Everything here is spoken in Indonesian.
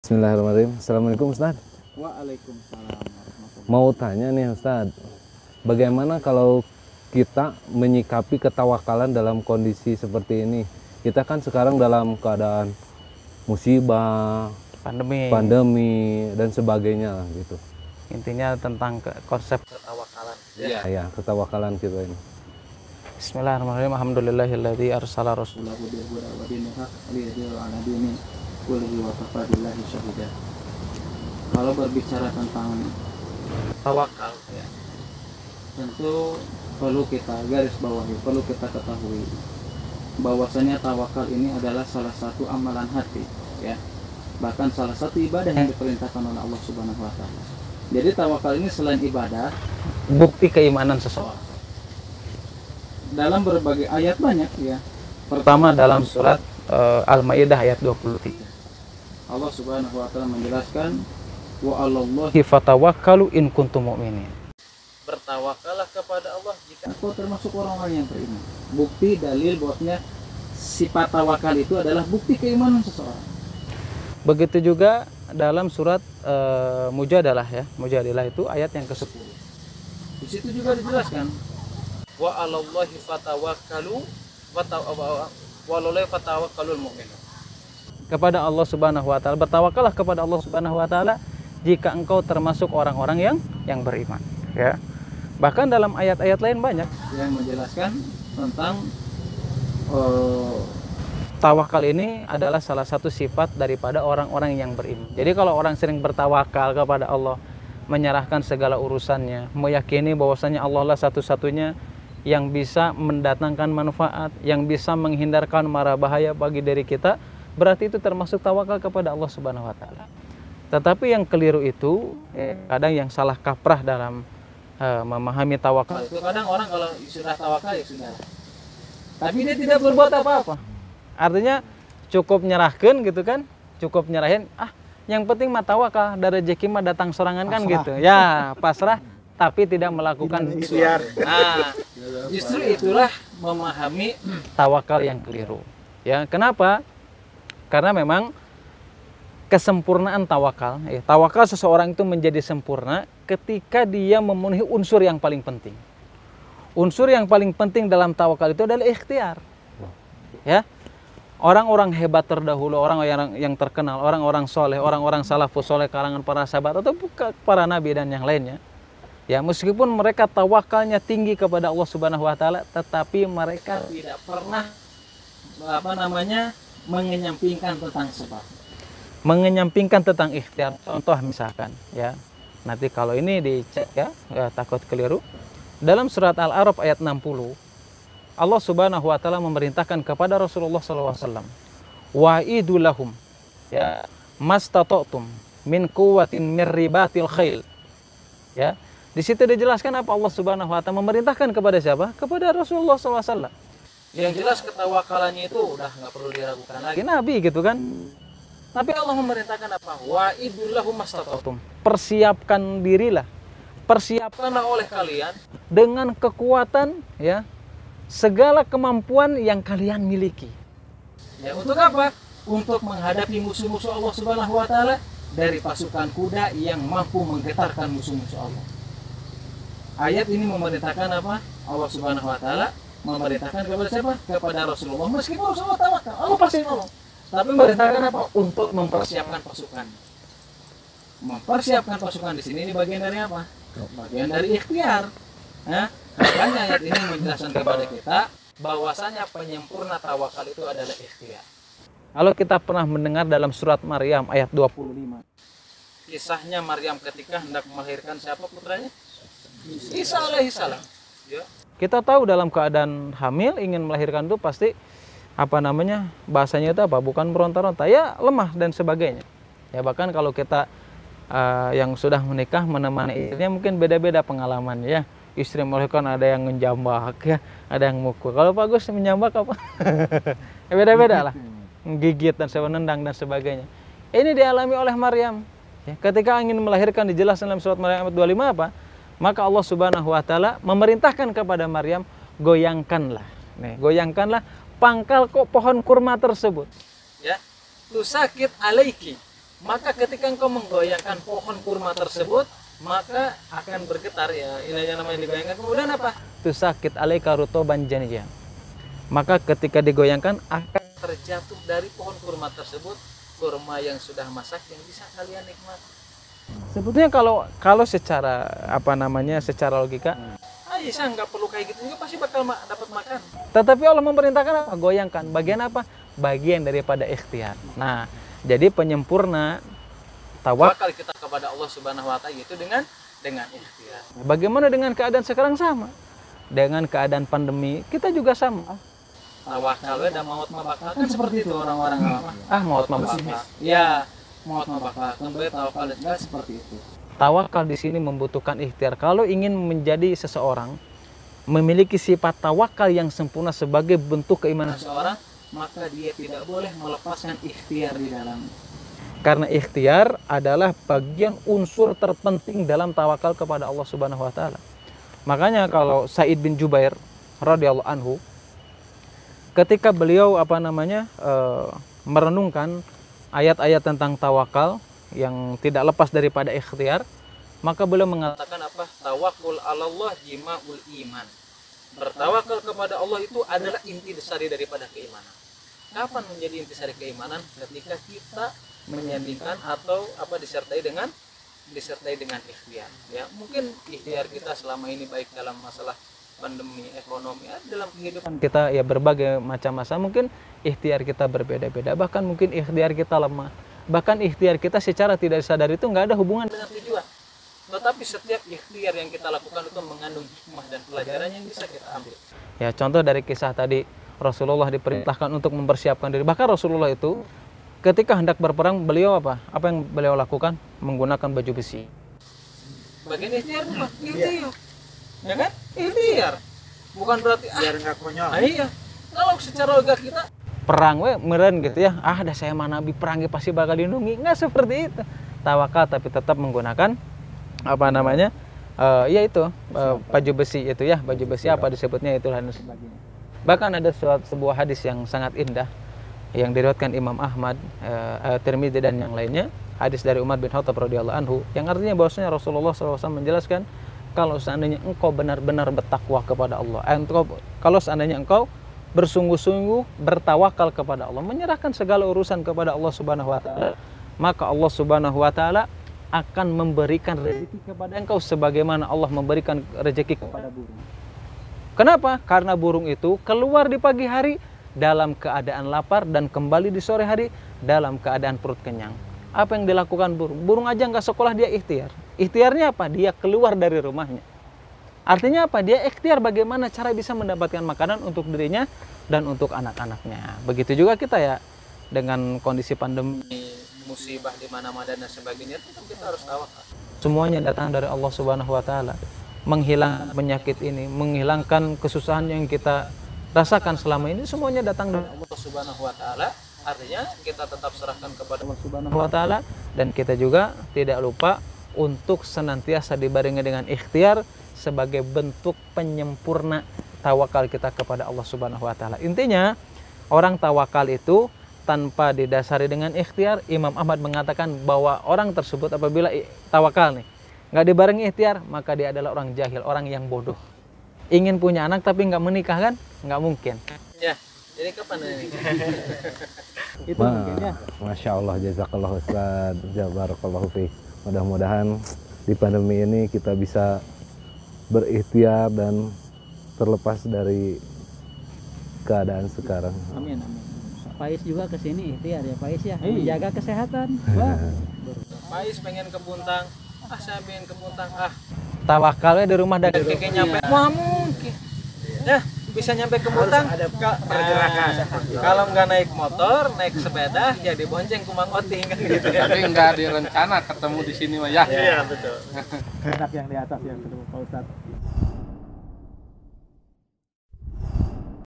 Bismillahirrahmanirrahim. Assalamualaikum Ustaz. Waalaikumsalam warahmatullahi. Mau tanya nih Ustaz, bagaimana kalau kita menyikapi ketawakalan dalam kondisi seperti ini? Kita kan sekarang dalam keadaan musibah, pandemi dan sebagainya gitu. Intinya tentang konsep ketawakalan. Ya, ketawakalan kita ini. Bismillahirrahmanirrahim. Alhamdulillahilladzi arsala rasulahu Kalau berbicara tentang tawakal ya, tentu perlu kita garis bawahi, perlu kita ketahui bahwasanya tawakal ini adalah salah satu amalan hati ya. Bahkan salah satu ibadah yang diperintahkan oleh Allah Subhanahu wa taala. Jadi tawakal ini selain ibadah, bukti keimanan seseorang. Dalam berbagai ayat banyak ya. Pertama dalam surat Al-Maidah ayat 23. Allah Subhanahu wa taala menjelaskan wa 'alallahi fatawakkalu in kuntum mu'minin. Bertawakallah kepada Allah jika engkau termasuk orang-orang yang beriman. Bukti dalil bahwasanya sifat tawakal itu adalah bukti keimanan seseorang. Begitu juga dalam surat Mujadalah ya. Mujadilah itu ayat yang ke-10. Di situ juga dijelaskan wa 'alallahi fatawakkalu wa 'alallahi fatawakkalul mu'minun. Kepada Allah Subhanahu wa taala, bertawakallah kepada Allah Subhanahu wa taala jika engkau termasuk orang-orang yang beriman ya. Bahkan dalam ayat-ayat lain banyak yang menjelaskan tentang tawakal ini adalah salah satu sifat daripada orang-orang yang beriman. Jadi kalau orang sering bertawakal kepada Allah, menyerahkan segala urusannya, meyakini bahwasanya Allah lah satu-satunya yang bisa mendatangkan manfaat, yang bisa menghindarkan mara bahaya bagi diri kita, berarti itu termasuk tawakal kepada Allah Subhanahu wa taala. Tetapi yang keliru itu kadang yang salah kaprah dalam memahami tawakal. Itu kadang orang kalau sudah tawakal ya sudah. Tapi dia tidak berbuat apa-apa. Artinya cukup nyerahkan gitu kan, cukup nyerahin, yang penting mah tawakal, dari rezeki mah datang sorangan kan gitu. Ya, pasrah tapi tidak melakukan ikhtiar. Nah, justru itulah memahami tawakal yang keliru. Ya, kenapa? Karena memang kesempurnaan tawakal, tawakal seseorang itu menjadi sempurna ketika dia memenuhi unsur yang paling penting. Unsur yang paling penting dalam tawakal itu adalah ikhtiar. Ya, orang-orang hebat terdahulu, orang yang terkenal, orang-orang soleh, orang-orang salafus soleh kalangan para sahabat atau para nabi dan yang lainnya, ya meskipun mereka tawakalnya tinggi kepada Allah Subhanahu wa taala, tetapi mereka tidak pernah mengenyampingkan tentang sebab, mengenyampingkan tentang ikhtiar. Contoh misalkan ya, nanti kalau ini dicek ya takut keliru. Dalam surat Al-A'raf ayat 60, Allah Subhanahu wa taala memerintahkan kepada Rasulullah SAW, wa'idu lahum ya mastata'tum min quwwatin min ribatil khail. Ya, di situ dijelaskan apa Allah Subhanahu wa taala memerintahkan kepada siapa? Kepada Rasulullah SAW. Yang jelas ketawakalannya itu udah nggak perlu diragukan lagi, Nabi gitu kan. Tapi Allah memerintahkan apa? Wa idullahu mastata'tum. Persiapkan dirilah, persiapkanlah oleh kalian dengan kekuatan ya, segala kemampuan yang kalian miliki. Ya, untuk apa? Untuk menghadapi musuh-musuh Allah Subhanahu wa taala dari pasukan kuda yang mampu menggetarkan musuh-musuh Allah. Ayat ini memerintahkan apa? Allah Subhanahu wa taala memerintahkan kepada siapa? Kepada Rasulullah. Meskipun Rasulullah tawakal, Allah pasti nolong. Tapi memerintahkan apa? Untuk mempersiapkan pasukan. Mempersiapkan pasukan di sini ini bagian dari apa? Bagian dari ikhtiar. Nah, makanya ayat ini menjelaskan kepada kita bahwasanya penyempurna tawakal itu adalah ikhtiar. Kalau kita pernah mendengar dalam surat Maryam ayat 25, kisahnya Maryam ketika hendak melahirkan siapa putranya? Isa alaihissalam. Ya. Kita tahu dalam keadaan hamil ingin melahirkan itu pasti bahasanya itu apa? Bukan beronta-ronta, ya lemah dan sebagainya. Ya bahkan kalau kita yang sudah menikah menemani istrinya mungkin beda-beda pengalaman ya. Istri melahirkan ada yang menjambak ya, ada yang mukul. Kalau Pak Gus menjambak apa? Ya beda-beda lah. Gigit dan nendang dan sebagainya. Ini dialami oleh Maryam. Ya, ketika ingin melahirkan dijelaskan dalam surat Maryam ayat 25 apa? Maka Allah Subhanahu wa taala memerintahkan kepada Maryam, goyangkanlah. Goyangkanlah pangkal pohon kurma tersebut. Ya. Tusakit alaiki maka ketika engkau menggoyangkan pohon kurma tersebut, maka akan bergetar ya, ini yang namanya digoyangkan. Kemudian apa? Tusakit alaika rutoban janiyah. Maka ketika digoyangkan akan terjatuh dari pohon kurma tersebut kurma yang sudah masak yang bisa kalian nikmati. Sebetulnya kalau secara secara logika, Aisyah nggak perlu kayak gitu juga, pasti bakal dapat makan. Tetapi Allah memerintahkan apa? Goyangkan. Bagian apa? Bagian daripada ikhtiar. Nah, jadi penyempurna tawakal kita kepada Allah Subhanahu wa taala itu dengan ikhtiar. Bagaimana dengan keadaan sekarang? Sama. Dengan keadaan pandemi, kita juga sama. Tawakal dan maut mabakal kan seperti itu orang-orang maut mabakal. Ya, maut mabakal. Kembali tawakal dan seperti itu. Tawakal di sini membutuhkan ikhtiar. Kalau ingin menjadi seseorang memiliki sifat tawakal yang sempurna sebagai bentuk keimanan seseorang, maka dia tidak boleh melepaskan ikhtiar di dalam. Karena ikhtiar adalah bagian unsur terpenting dalam tawakal kepada Allah Subhanahu wa taala. Makanya kalau Sa'id bin Jubair radhiyallahu anhu ketika beliau merenungkan ayat-ayat tentang tawakal yang tidak lepas daripada ikhtiar, maka beliau mengatakan apa? Tawakkul 'alallah jima'ul iman. Bertawakal kepada Allah itu adalah inti dasari daripada keimanan. Kapan menjadi inti dasari keimanan? Ketika kita menyandingkan atau disertai dengan ikhtiar. Ya, mungkin ikhtiar kita selama ini baik dalam masalah pandemi, ekonomi, dalam kehidupan kita ya berbagai macam masa, mungkin ikhtiar kita berbeda-beda, bahkan mungkin ikhtiar kita lemah, bahkan ikhtiar kita secara tidak sadar itu nggak ada hubungan dengan tujuan. Tetapi setiap ikhtiar yang kita lakukan itu mengandung hikmah dan pelajaran yang bisa kita ambil. Ya, contoh dari kisah tadi, Rasulullah diperintahkan untuk mempersiapkan diri. Bahkan Rasulullah itu ketika hendak berperang, beliau apa yang beliau lakukan? Menggunakan baju besi. Bagian ikhtiar apa? Ikhtiar. Ya kan? Ikhtiar. Bukan berarti biar nggak konyol. Iya. Kalau secara logika kita perang meren gitu ya. Dah saya mah nabi perang pasti bakal dilindungi. Nggak seperti itu. Tawakal tapi tetap menggunakan baju besi itu ya, baju besi apa disebutnya itulah dan sebagainya. Bahkan ada sebuah hadis yang sangat indah yang diriwayatkan Imam Ahmad, Tirmidzi dan yang lainnya, hadis dari Umar bin Khattab radhiyallahu anhu, yang artinya bahwasanya Rasulullah SAW menjelaskan kalau seandainya engkau benar-benar bertakwa kepada Allah, kalau seandainya engkau bersungguh-sungguh bertawakal kepada Allah, menyerahkan segala urusan kepada Allah Subhanahu wa taala, maka Allah Subhanahu wa taala akan memberikan rezeki kepada engkau sebagaimana Allah memberikan rezeki kepada burung. Kenapa? Karena burung itu keluar di pagi hari dalam keadaan lapar dan kembali di sore hari dalam keadaan perut kenyang. Apa yang dilakukan burung? Burung aja nggak sekolah, dia ikhtiar. Ikhtiarnya apa? Dia keluar dari rumahnya. Artinya apa? Dia ikhtiar bagaimana cara bisa mendapatkan makanan untuk dirinya dan untuk anak-anaknya. Begitu juga kita ya, dengan kondisi pandemi, musibah di mana-mana dan sebagainya, tetap kita harus tawakal. Semuanya datang dari Allah Subhanahu wa taala. Menghilangkan penyakit ini, menghilangkan kesusahan yang kita rasakan selama ini, semuanya datang dari Allah Subhanahu wa taala. Artinya kita tetap serahkan kepada Allah Subhanahu wa taala, dan kita juga tidak lupa untuk senantiasa dibarengi dengan ikhtiar sebagai bentuk penyempurna tawakal kita kepada Allah Subhanahu wa taala. Intinya, orang tawakal itu tanpa didasari dengan ikhtiar, Imam Ahmad mengatakan bahwa orang tersebut apabila tawakal nih nggak dibarengi ikhtiar, maka dia adalah orang jahil, orang yang bodoh. Ingin punya anak tapi nggak menikah kan? Nggak mungkin. Ya, jadi kapan ini? Itu mungkin ya. Masya Allah, jazakallah Ustaz, barakallahu fiik. Mudah-mudahan di pandemi ini kita bisa berikhtiar dan terlepas dari keadaan sekarang. Amin, amin. Pais juga kesini ikhtiar ya, Pais ya, menjaga kesehatan. Pais pengen ke Puntang, saya pengen ke Puntang, tawakalnya di rumah dan keke nyampe, wah mungkin ya bisa nyampe ke Puntang. Ada pergerakan. Kalau nggak naik motor, naik sepeda, ya dibonceng ke Mang Oting kan gitu ya. Tapi nggak direncana ketemu di sini mah ya. Iya betul. Enak yang di atas ya, Pak Ustadz.